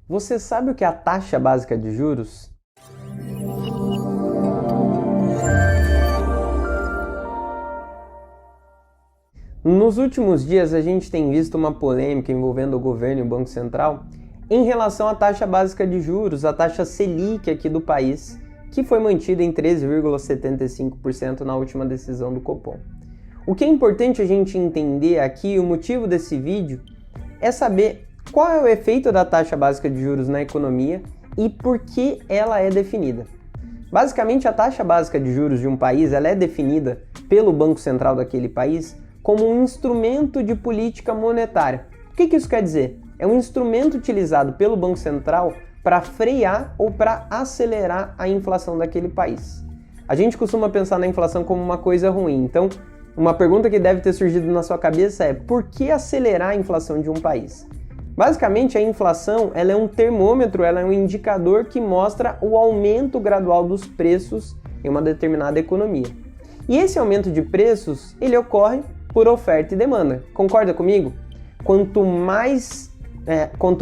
Você sabe o que é a taxa básica de juros? Nos últimos dias a gente tem visto uma polêmica envolvendo o governo e o Banco Central em relação à taxa básica de juros, a taxa Selic aqui do país, que foi mantida em 13,75% na última decisão do Copom. O que é importante a gente entender aqui, o motivo desse vídeo, é saber qual é o efeito da taxa básica de juros na economia e por que ela é definida. Basicamente, a taxa básica de juros de um país ela é definida pelo Banco Central daquele país como um instrumento de política monetária. O que isso quer dizer? É um instrumento utilizado pelo Banco Central para frear ou para acelerar a inflação daquele país. A gente costuma pensar na inflação como uma coisa ruim, então uma pergunta que deve ter surgido na sua cabeça é: por que acelerar a inflação de um país? Basicamente, a inflação ela é um termômetro, ela é um indicador que mostra o aumento gradual dos preços em uma determinada economia. E esse aumento de preços, ele ocorre por oferta e demanda. Concorda comigo? Quanto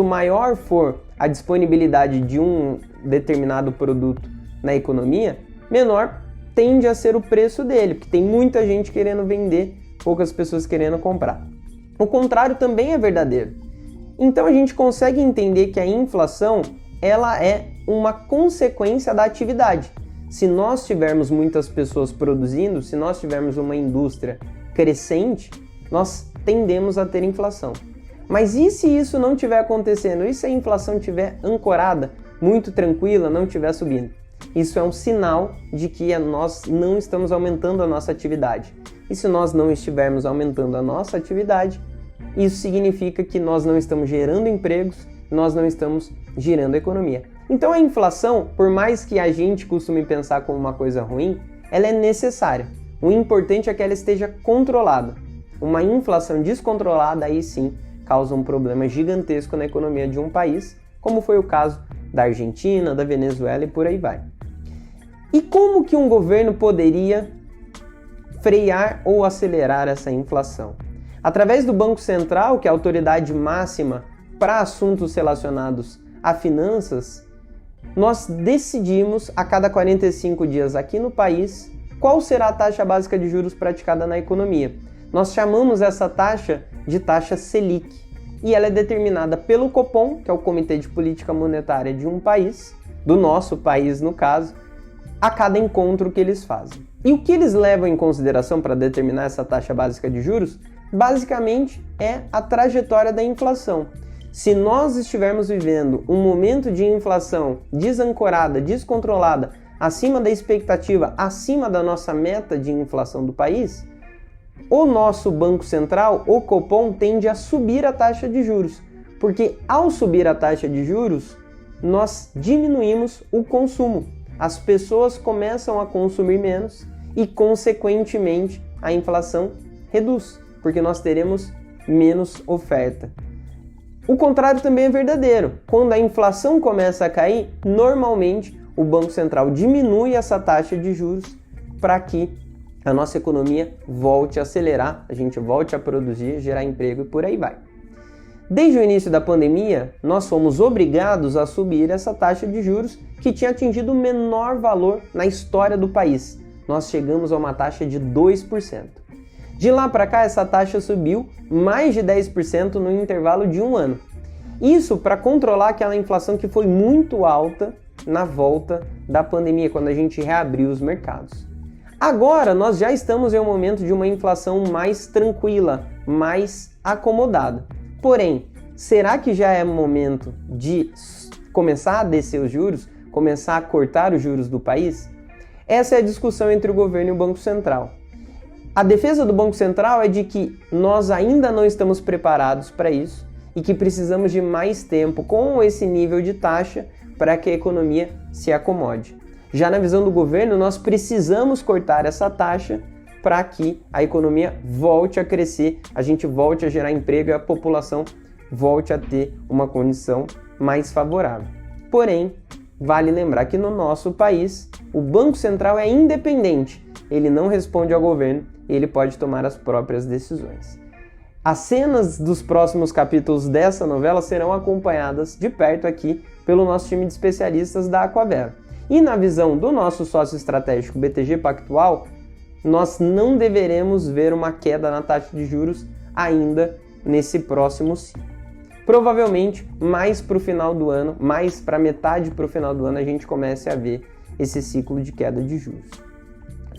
maior for a disponibilidade de um determinado produto na economia, menor tende a ser o preço dele, porque tem muita gente querendo vender, poucas pessoas querendo comprar. O contrário também é verdadeiro. Então a gente consegue entender que a inflação ela é uma consequência da atividade. Se nós tivermos muitas pessoas produzindo, se nós tivermos uma indústria crescente, nós tendemos a ter inflação. Mas e se isso não estiver acontecendo? E se a inflação estiver ancorada, muito tranquila, não estiver subindo? Isso é um sinal de que nós não estamos aumentando a nossa atividade. E se nós não estivermos aumentando a nossa atividade, isso significa que nós não estamos gerando empregos, nós não estamos gerando economia. Então a inflação, por mais que a gente costume pensar como uma coisa ruim, ela é necessária. O importante é que ela esteja controlada. Uma inflação descontrolada, aí sim, causa um problema gigantesco na economia de um país, como foi o caso da Argentina, da Venezuela e por aí vai. E como que um governo poderia frear ou acelerar essa inflação? Através do Banco Central, que é a autoridade máxima para assuntos relacionados a finanças, nós decidimos a cada 45 dias aqui no país qual será a taxa básica de juros praticada na economia. Nós chamamos essa taxa de taxa Selic e ela é determinada pelo Copom, que é o Comitê de Política Monetária de um país, do nosso país no caso, a cada encontro que eles fazem. E o que eles levam em consideração para determinar essa taxa básica de juros? Basicamente é a trajetória da inflação. Se nós estivermos vivendo um momento de inflação desancorada, descontrolada, acima da expectativa, acima da nossa meta de inflação do país, o nosso Banco Central, o Copom, tende a subir a taxa de juros, porque ao subir a taxa de juros, nós diminuímos o consumo. As pessoas começam a consumir menos e, consequentemente, a inflação reduz, porque nós teremos menos oferta. O contrário também é verdadeiro. Quando a inflação começa a cair, normalmente o Banco Central diminui essa taxa de juros para que a nossa economia volte a acelerar, a gente volte a produzir, gerar emprego e por aí vai. Desde o início da pandemia, nós fomos obrigados a subir essa taxa de juros que tinha atingido o menor valor na história do país. Nós chegamos a uma taxa de 2%. De lá para cá, essa taxa subiu mais de 10% no intervalo de um ano. Isso para controlar aquela inflação que foi muito alta na volta da pandemia, quando a gente reabriu os mercados. Agora, nós já estamos em um momento de uma inflação mais tranquila, mais acomodada. Porém, será que já é momento de começar a descer os juros, começar a cortar os juros do país? Essa é a discussão entre o governo e o Banco Central. A defesa do Banco Central é de que nós ainda não estamos preparados para isso e que precisamos de mais tempo com esse nível de taxa para que a economia se acomode. Já na visão do governo, nós precisamos cortar essa taxa para que a economia volte a crescer, a gente volte a gerar emprego e a população volte a ter uma condição mais favorável. Porém, vale lembrar que no nosso país, o Banco Central é independente, ele não responde ao governo, ele pode tomar as próprias decisões. As cenas dos próximos capítulos dessa novela serão acompanhadas de perto aqui pelo nosso time de especialistas da Aquavera. E na visão do nosso sócio estratégico BTG Pactual, nós não deveremos ver uma queda na taxa de juros ainda nesse próximo ciclo. Provavelmente, mais para o final do ano, mais para metade para o final do ano, a gente comece a ver esse ciclo de queda de juros.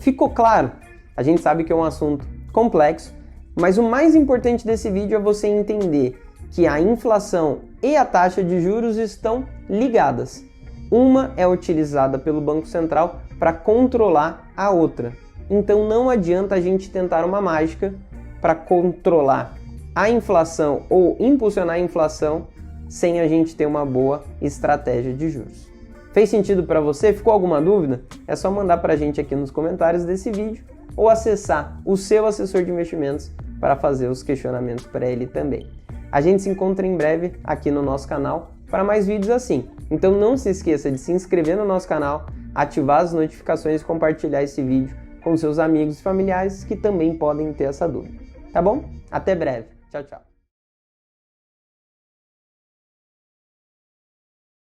Ficou claro? A gente sabe que é um assunto complexo, mas o mais importante desse vídeo é você entender que a inflação e a taxa de juros estão ligadas. Uma é utilizada pelo Banco Central para controlar a outra. Então não adianta a gente tentar uma mágica para controlar a inflação ou impulsionar a inflação sem a gente ter uma boa estratégia de juros. Fez sentido para você? Ficou alguma dúvida? É só mandar para a gente aqui nos comentários desse vídeo ou acessar o seu assessor de investimentos para fazer os questionamentos para ele também. A gente se encontra em breve aqui no nosso canal para mais vídeos assim. Então não se esqueça de se inscrever no nosso canal, ativar as notificações e compartilhar esse vídeo com seus amigos e familiares que também podem ter essa dúvida. Tá bom? Até breve. Tchau, tchau.